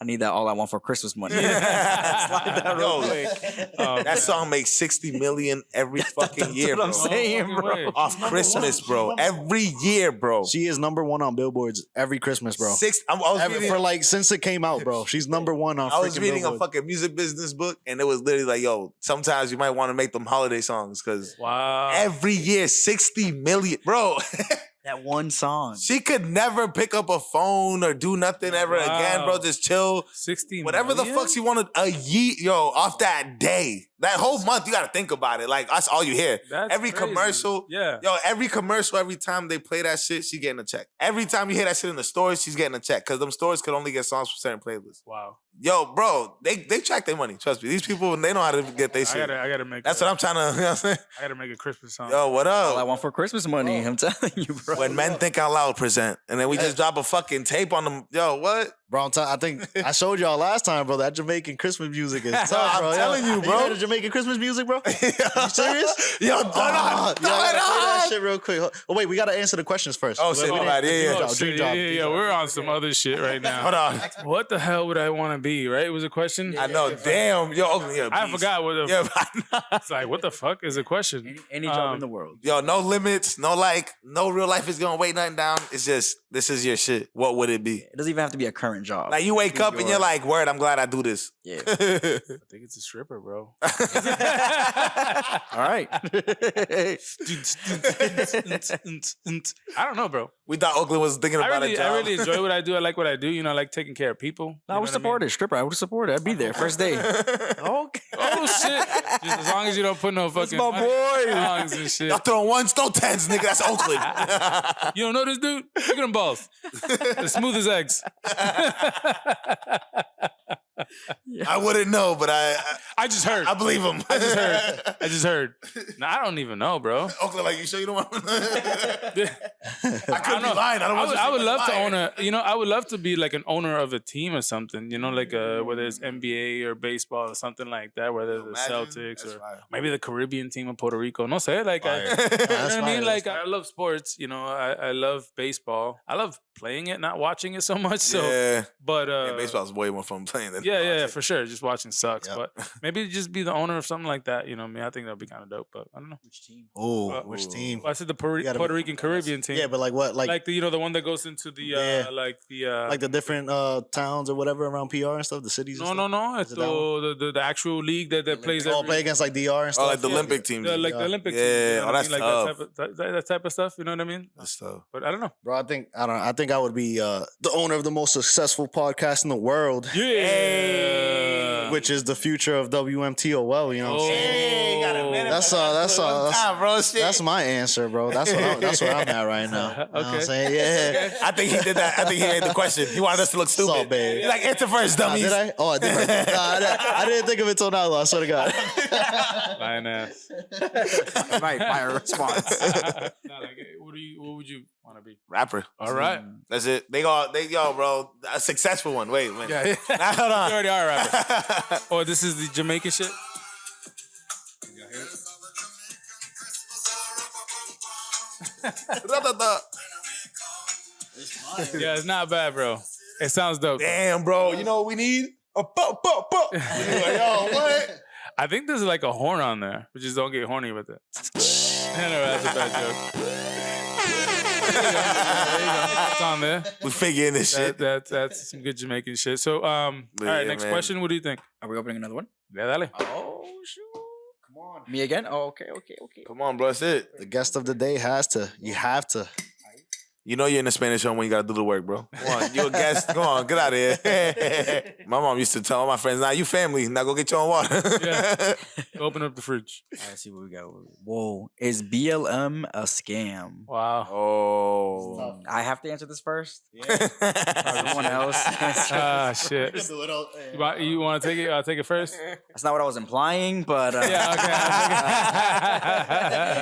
I need that all I want for Christmas money. Slide that real quick. That song makes 60 million every fucking year, bro. That's what I'm saying, bro. Off Christmas, bro. Every year, bro. She is number one on billboards every Christmas, bro. Since it came out, bro. She's number one on. I was reading billboards. a fucking music business book, and it was literally like, yo, sometimes you might want to make them holiday songs because every year 60 million, bro. That one song. She could never pick up a phone or do nothing ever again, bro. Just chill. 16 whatever the fuck she wanted a year, yo, off that day. That whole month, you got to think about it. Like, that's all you hear. That's every crazy. commercial. Yeah. Yo, every commercial, every time they play that shit, she getting a check. Every time you hear that shit in the stores, she's getting a check. Because them stores could only get songs from certain playlists. Wow. Yo, bro, they track their money. Trust me. These people, they know how to get their shit. I gotta make That's what I'm trying to, you know what I'm saying? I gotta make a Christmas song. Yo, what up? All I want for Christmas money. I'm telling you, bro. When Men Think Out Loud present. And then we just drop a fucking tape on them. Yo, what? Bro, I think I showed y'all last time, bro. That Jamaican Christmas music is tough, bro. I'm telling you, bro. You heard the Jamaican Christmas music, bro? You serious? Yo, turn on. Play that shit real quick. Oh, wait, we got to answer the questions first. Oh, shit. Yeah, we're on some other shit right now. Hold on. What the hell would I want to be, right? It was a question? I know. Damn. Yo, I forgot what the Yeah, it's like, what the fuck is a question? Any job in the world. Yo, no limits, no real life is gonna weigh nothing down. It's just, this is your shit. What would it be? It doesn't even have to be a current job. Like, you wake up and you're like, word, I'm glad I do this. Yeah. I think it's a stripper, bro. All right. I don't know, bro. We thought Oakland was thinking about a job. I really enjoy what I do. I like what I do. You know, I like taking care of people. I would support it. Stripper, I would support it. I'd be there first day. Okay. Oh, shit. Just as long as you don't put no fucking my boy. songs and shit. Y'all throwing ones, no tens, nigga. That's Oakland. You don't know this dude? Look at them balls. As smooth as eggs. I wouldn't know, but I just heard. I believe him. I just heard. No, I don't even know, bro. Oakland, like, you sure you don't want to? I could be know. lying. I would love to own I would love to be like an owner of a team or something, you know, like whether it's NBA or baseball or something like that, whether it's the Celtics or maybe the Caribbean team of Puerto Rico. No sé, like, you know what I mean? Like, I love sports, you know, I love baseball. I love playing it, not watching it so much. So, yeah. But baseball's way more fun playing than yeah, for sure. Just watching sucks, but maybe just be the owner of something like that. You know what I mean? I think that'd be kind of dope, but I don't know. Which team? Which team? Well, I said the Puerto Rican Caribbean team. Yeah, but like what? Like the the one that goes into the like the different towns or whatever around PR and stuff, the cities. No. It's the actual league that plays. Play against like DR and stuff. Oh, like the Olympic team. The Olympic team. Yeah, that's like tough. that type of stuff. You know what I mean? That's tough. But I don't know, bro. I think I would be the owner of the most successful podcast in the world. Yeah. Which is the future of WMTOL, you know what I'm saying? Got a minute. That's my answer, bro. That's where I'm at right now. You know what I'm saying? Yeah. I think he did that. I think he made the question. He wanted us to look stupid. So bad. He's like, answer first, dummies. Did I? Oh, I did. I didn't think of it till now, though. I swear to God. Fine ass. Right, fire response. What would you want to be? Rapper. All right. That's it. They bro, a successful one. Wait. Yeah. Hold on. You already are a rapper. Oh, this is the Jamaican shit? Yeah, it's not bad, bro. It sounds dope. Damn, bro. You know what we need? A bo. Yo, what? I think there's like a horn on there. We just don't get horny with it. Anyway, that's a bad joke. There you go. It's on there. We figuring this shit. That's some good Jamaican shit. So, all right, next question. What do you think? Are we opening another one? Yeah, dale. Oh, shoot. Come on. Me again? Oh, okay. Come on, bro. That's it. The guest of the day you have to. You know you're in the Spanish home when you gotta do the work, bro. Come on, you a guest. Come on, get out of here. My mom used to tell all my friends, nah, you family. Now go get your own water. Yeah. Open up the fridge. All right, let's see what we got. Whoa. Is BLM a scam? Wow. Oh. I have to answer this first? Yeah. Someone else. Shit. You want to take it? I'll take it first. That's not what I was implying, but... Yeah,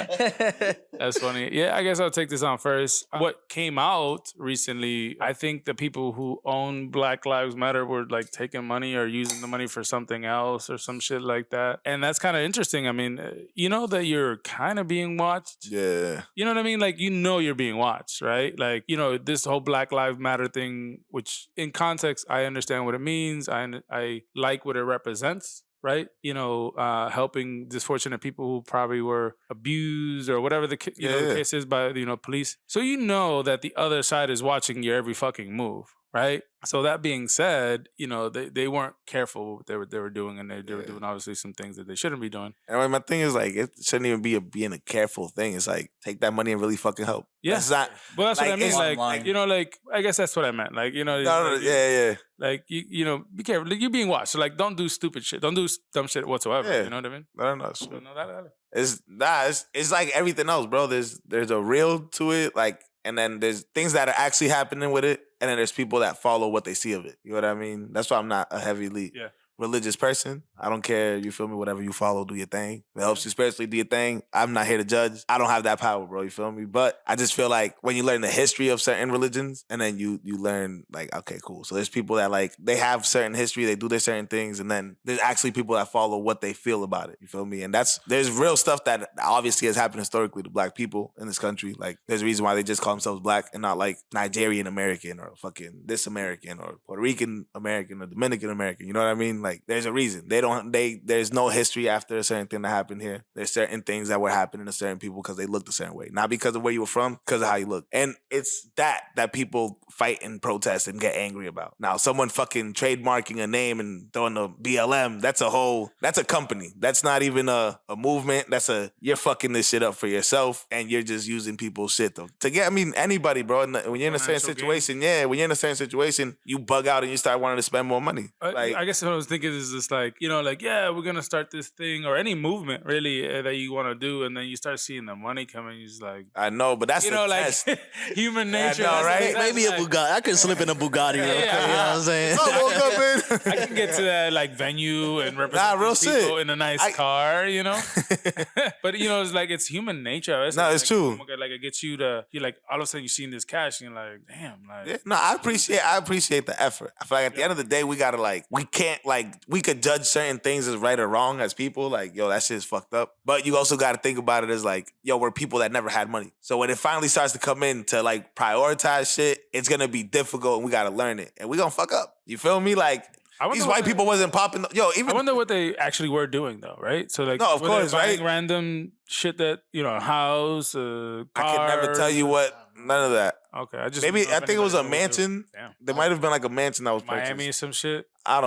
okay. That's funny. Yeah, I guess I'll take this on first. What came out recently, I think the people who own Black Lives Matter were like taking money or using the money for something else or some shit like that. And that's kind of interesting. I mean, you know that you're kind of being watched. Yeah. You know what I mean? Like, you know you're being watched, right? Like, you know, this whole Black Lives Matter thing, which in context, I understand what it means. I like what it represents. Right, you know, helping disfortunate people who probably were abused or whatever the the case is by police. So you know that the other side is watching your every fucking move, right? So that being said, you know, they weren't careful what they were doing, and they were doing obviously some things that they shouldn't be doing. And my thing is like, it shouldn't even be being a careful thing. It's like, take that money and really fucking help. Yeah, that's not. Well, that's like, what I mean. Like you know, like I guess that's what I meant. Like, you know, yeah. Like you know, be careful. Like, you're being watched. So like, don't do stupid shit. Don't do dumb shit whatsoever. Yeah. You know what I mean? It's like everything else, bro. There's a real to it, like, and then there's things that are actually happening with it, and then there's people that follow what they see of it. You know what I mean? That's why I'm not a heavily religious person. I don't care, you feel me? Whatever you follow, do your thing. If it helps you spiritually, do your thing. I'm not here to judge. I don't have that power, bro. You feel me? But I just feel like when you learn the history of certain religions, and then you learn like, okay, cool. So there's people that like, they have certain history, they do their certain things, and then there's actually people that follow what they feel about it. You feel me? And there's real stuff that obviously has happened historically to black people in this country. Like, there's a reason why they just call themselves black and not like Nigerian American or fucking this American or Puerto Rican American or Dominican American. You know what I mean? Like, there's a reason. There's no history after a certain thing that happened here. There's certain things that were happening to certain people because they looked a certain way. Not because of where you were from, because of how you look. And it's that people fight and protest and get angry about. Now, someone fucking trademarking a name and throwing a BLM, that's a company. That's not even a movement. You're fucking this shit up for yourself, and you're just using people's shit to get, I mean, anybody, bro. When you're in a certain situation, when you're in a certain situation, you bug out and you start wanting to spend more money. Like, I guess what I was thinking is just like, you know, like, yeah, we're gonna start this thing or any movement really that you want to do, and then you start seeing the money coming. You're just like, I know, but that's, you know, like human nature. I know, right? Maybe a Bugatti. I could slip in a Bugatti. You know what I'm saying? I can get to that like venue and represent people in a nice car, you know. But you know, it's like, it's human nature. It's like, true. Like, it gets you to, you're like, all of a sudden you seeing this cash and you're like, damn, like. No, I appreciate the effort. I feel like at the end of the day, we gotta like, we can't like, we could judge certain things as right or wrong as people. Like, yo, that shit's fucked up. But you also gotta think about it as like, yo, we're people that never had money. So when it finally starts to come in to like prioritize shit, it's gonna be difficult, and we gotta learn it, and we gonna fuck up. You feel me? Like, these white people wasn't popping. Yo, even I wonder what they actually were doing though, right? So like, no, of course, right? Random shit that, you know, house, cars. I can never tell you what. None of that. Okay, I think it was a mansion. There might have been like a mansion that was purchased. Miami or some shit. I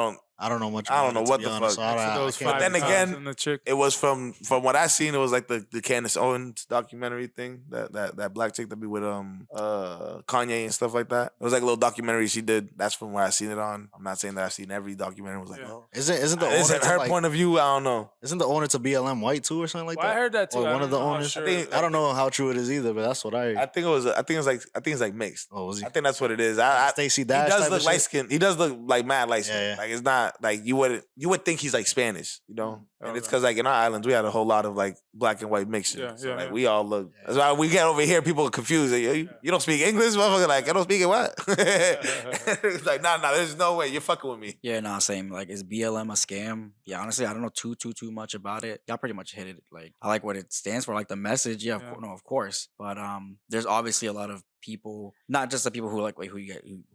don't know much. I don't know what the honest, fuck. So but then again, it was from what I seen. It was like the Candace Owens documentary thing. That black chick that be with Kanye and stuff like that. It was like a little documentary she did. That's from where I seen it on. I'm not saying that I've seen every documentary. It was like, isn't the owner her like, point of view? I don't know. Isn't the owner to BLM white too or something like that? I heard that too. Or one of the owners. Sure. I don't know how true it is either, but that's what I heard. I think it's like mixed. Oh, was he? I think that's what it is. Stacey Dash. He does look light skinned. He does look like mad light skinned. Yeah. Like, it's not like you would think he's like Spanish, you know? And it's because like in our islands we had a whole lot of like black and white mixture. We all look. That's why we get over here, people are confused. Like, you don't speak English, motherfucker. Like, I don't speak it. What? It's like, nah, there's no way you're fucking with me. Yeah, nah, same. Like, is BLM a scam? Yeah, honestly, I don't know too much about it. Y'all pretty much hit it. Like, I like what it stands for, like the message. Yeah, of course. But there's obviously a lot of people, not just the people who like who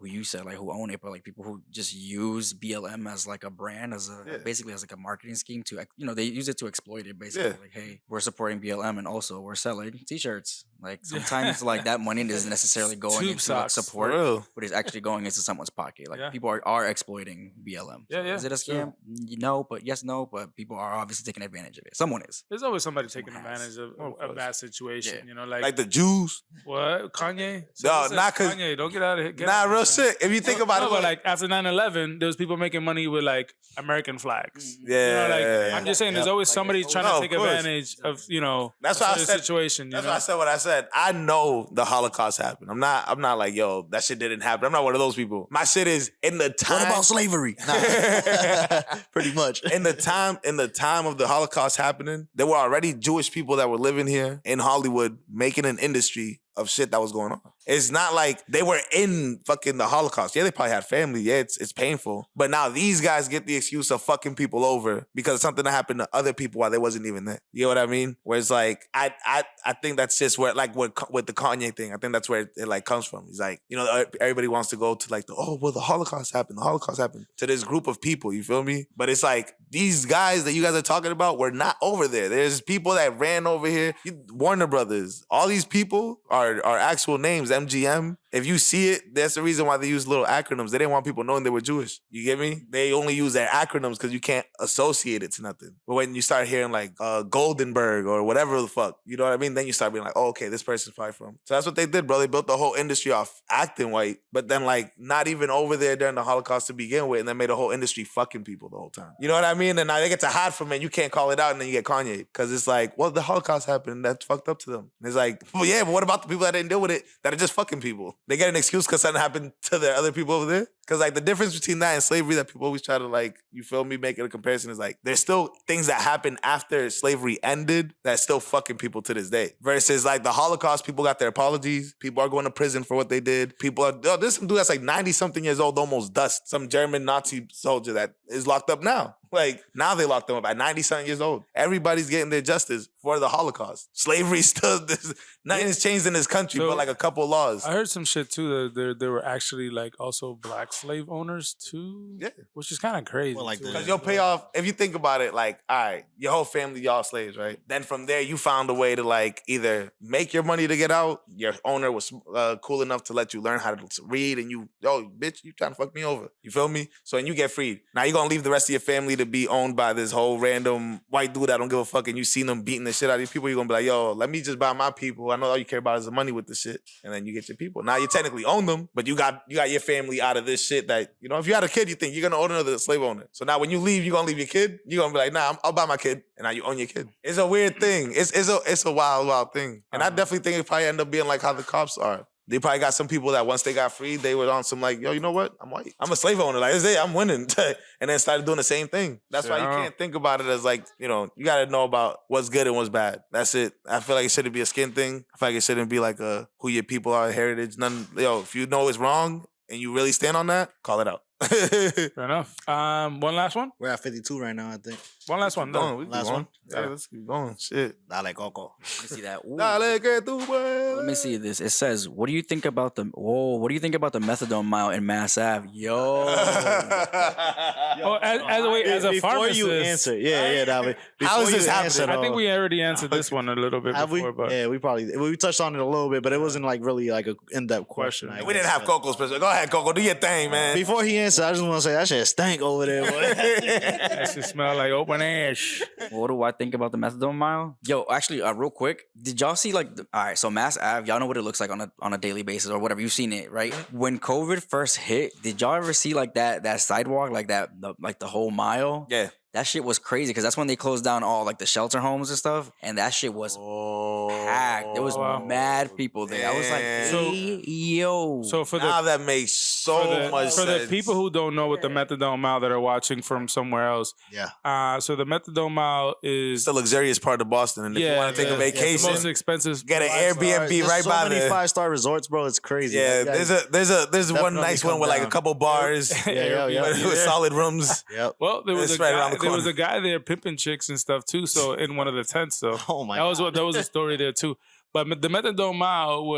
you said like who own it, but like people who just use BLM as like a brand, as a basically as like a marketing scheme to, you know, they use it to exploit it basically. Like, hey, we're supporting BLM and also we're selling t-shirts. Like, sometimes like that money isn't necessarily going into like, support, but it's actually going into someone's pocket. Like, people are exploiting BLM. So is it a scam? No, but but people are obviously taking advantage of it. Someone is. There's always somebody taking advantage of a bad situation. You know, like the Jews. What? Kanye? No, not because Kanye. Don't get out of here. Nah, real shit. If you think about it, but like after 9/11, there was people making money with like American flags. Yeah, you know, like I'm just saying, there's always somebody trying to take advantage of, you know, that's why I said situation. That's why I said what I said. said, I know the Holocaust happened. I'm not like, yo, that shit didn't happen. I'm not one of those people. My shit is in the time. What about slavery? Nah. Pretty much. In the time of the Holocaust happening, there were already Jewish people that were living here in Hollywood making an industry of shit that was going on. It's not like they were in fucking the Holocaust. Yeah, they probably had family. Yeah, it's painful. But now these guys get the excuse of fucking people over because of something that happened to other people while they wasn't even there. You know what I mean? Where it's like, I think that's just where, like with the Kanye thing, I think that's where it like comes from. It's like, you know, everybody wants to go to like, the Holocaust happened. The Holocaust happened to this group of people. You feel me? But it's like, these guys that you guys are talking about were not over there. There's people that ran over here. Warner Brothers. All these people are actual names. MGM. If you see it, that's the reason why they use little acronyms. They didn't want people knowing they were Jewish. You get me? They only use their acronyms because you can't associate it to nothing. But when you start hearing like Goldenberg or whatever the fuck, you know what I mean? Then you start being like, oh, okay, this person's probably from. So that's what they did, bro. They built the whole industry off acting white, but then like not even over there during the Holocaust to begin with, and then made the whole industry fucking people the whole time. You know what I mean? And now they get to hide from it, and you can't call it out, and then you get Kanye. Because it's like, well, the Holocaust happened. That's fucked up to them. And it's like, well, yeah, but what about the people that didn't deal with it that are just fucking people? They get an excuse because something happened to the other people over there? Because like the difference between that and slavery that people always try to like, you feel me, make it a comparison is like, there's still things that happen after slavery ended that still fucking people to this day. Versus like the Holocaust, people got their apologies. People are going to prison for what they did. People are, there's some dude that's like 90 something years old, almost dust. Some German Nazi soldier that is locked up now. Like, now they locked them up at 90-something years old. Everybody's getting their justice for the Holocaust. Slavery still, nothing has changed in this country but like a couple laws. I heard some shit too that there were actually like also black slave owners too. Yeah. Which is kind of crazy. Well, like because you'll pay off, if you think about it, like, all right, your whole family, y'all slaves, right? Then from there, you found a way to like either make your money to get out. Your owner was cool enough to let you learn how to read, and you, yo, bitch, you trying to fuck me over. You feel me? So, and you get freed. Now you're going to leave the rest of your family to be owned by this whole random white dude that don't give a fuck, and you seen them beating the shit out of these people. You're going to be like, yo, let me just buy my people. I know all you care about is the money with the shit. And then you get your people. Now you technically own them, but you got your family out of this shit that, you know, if you had a kid, you think you're going to own another slave owner. So now when you leave, you're going to leave your kid. You're going to be like, nah, I'll buy my kid. And now you own your kid. It's a weird thing. It's a wild, wild thing. And I definitely think it probably end up being like how the cops are. They probably got some people that once they got freed, they were on some like, yo, you know what? I'm white. I'm a slave owner. Like, I'm winning. And then started doing the same thing. That's why you can't think about it as like, you know, you got to know about what's good and what's bad. That's it. I feel like it shouldn't be a skin thing. I feel like it shouldn't be like who your people are, heritage. If you know it's wrong and you really stand on that, call it out. Fair enough. One last one? We're at 52 right now, I think. One last one. No. Last one? Yeah, let's keep going. Shit. Dale, Coco. Let me see that. Ooh. Dale, que tu puedes. Let me see this. It says, what do you think about the methadone mile in Mass Ave? Yo. As a before pharmacist. you answer. Yeah, David. How is this happening? I think we already answered this one a little bit Have before. we? But Yeah, we touched on it a little bit, but it wasn't like really like an in-depth question. We didn't have Coco's perspective. Go ahead, Coco. Do your thing, man. Before he answered, I just want to say that shit stank over there. Boy. that shit smell like open ash. What do I think about the methadone mile? Yo, actually, real quick, did y'all see like? All right, so Mass Ave, y'all know what it looks like on a daily basis or whatever. You've seen it, right? When COVID first hit, did y'all ever see like that sidewalk, like the whole mile? Yeah. That shit was crazy because that's when they closed down all like the shelter homes and stuff, and that shit was packed. There was mad people there. I was like, hey, yo. So for now that makes so much sense. For the people who don't know what the methadone mile that are watching from somewhere else, so the methadone mile is the luxurious part of Boston, and if you want to take a vacation, the most expensive. Get an Airbnb right by there. So many 5-star resorts, bro. It's crazy. Yeah, there's one nice one with like a couple bars, with solid rooms. Yep. Well, there was a guy there pimping chicks and stuff too. So in one of the tents, so that was a story there too. But the methadone mile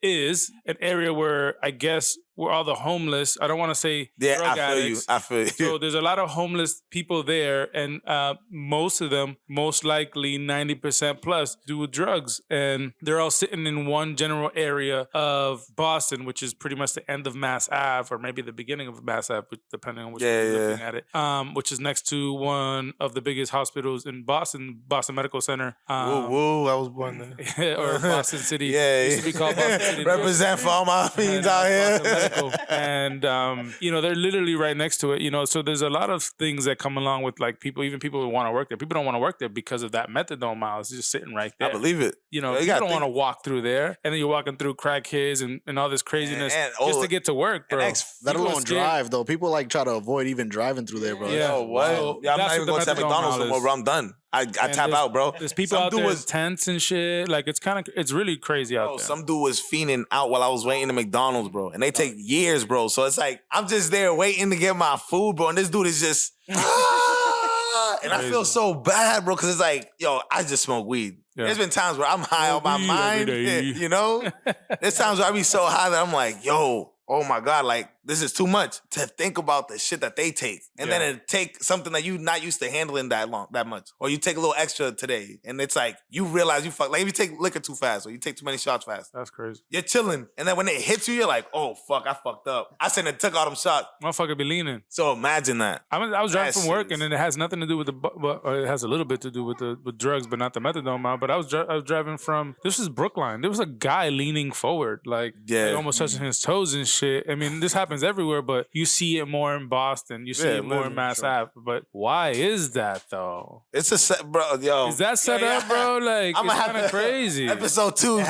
is an area where I guess where all the homeless, I don't want to say drug addicts. I feel you. So there's a lot of homeless people there, and most of them, most likely 90% plus, do drugs. And they're all sitting in one general area of Boston, which is pretty much the end of Mass Ave, or maybe the beginning of Mass Ave, depending on which way you're looking at it, which is next to one of the biggest hospitals in Boston Medical Center. Woo, I was born there. or Boston City. Yeah, used to be called Boston City. Represent for all my fiends out here. Medical. And they're literally right next to it. So there's a lot of things that come along with like people who want to work there. People don't want to work there because of that methadone mile. It's just sitting right there. I believe it. You don't want to walk through there, and then you're walking through crackheads and all this craziness just to get to work, bro. Let alone drive though. People like try to avoid even driving through there, bro. Yeah, what? I'm not even going to McDonald's no more, bro. I'm done. I tap out, bro. There's people out there in tents and shit. Like it's really crazy out there. Some dude was fiending out while I was waiting at McDonald's, bro. And they take years, bro. So it's like I'm just there waiting to get my food, bro. And this dude is just and I feel so bad, bro, because it's like, yo, I just smoke weed. Yeah. There's been times where I'm high on my mind, There's times where I be so high that I'm like, yo, oh my God, like, this is too much to think about the shit that they take. And then it take something that you not used to handling that much. Or you take a little extra today. And it's like, you realize you fuck. Like, if you take liquor too fast or you take too many shots fast. That's crazy. You're chilling. And then when it hits you, you're like, oh, fuck, I fucked up. I shouldn't have took all them shots. Motherfucker be leaning. So imagine that. I was driving from work, and then it has nothing to do with or it has a little bit to do with drugs, but not the methadone mile. But I was driving from, this is Brookline. There was a guy leaning forward, like almost touching his toes and shit. I mean, this happens everywhere, but you see it more in Boston. You see it more in Mass Ave. But why is that, though? It's a set, bro. Yo. Is that set up, bro? Like, it's kind of crazy. Episode 2.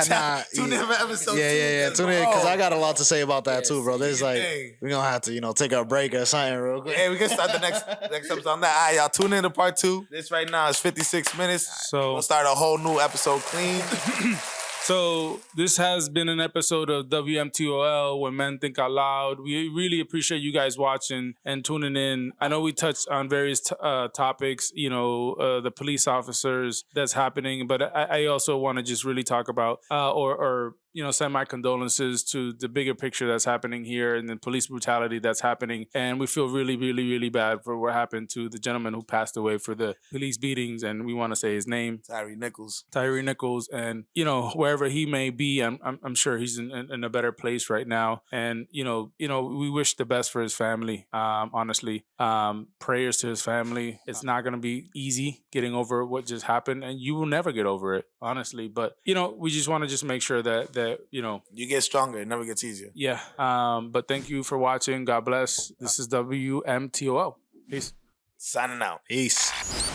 Tune in for episode 2. Yeah. Tune in, because I got a lot to say about that, too, bro. There's like, we're going to have to, take a break or something real quick. Hey, we can start the next episode on that. All right, y'all, tune in to part 2. This right now is 56 minutes. So we'll start a whole new episode clean. So this has been an episode of WMTOL, When Men Think Out Loud. We really appreciate you guys watching and tuning in. I know we touched on various topics, the police officers that's happening, but I also want to just really talk about send my condolences to the bigger picture that's happening here and the police brutality that's happening. And we feel really, really, really bad for what happened to the gentleman who passed away for the police beatings. And we want to say his name. Tyree Nichols. And, wherever he may be, I'm sure he's in a better place right now. And, we wish the best for his family, honestly. Prayers to his family. It's not going to be easy getting over what just happened. And you will never get over it, honestly. But, we just want to just make sure that you get stronger. It never gets easier. Yeah. But thank you for watching. God bless. This is WMTOL. Peace. Signing out. Peace.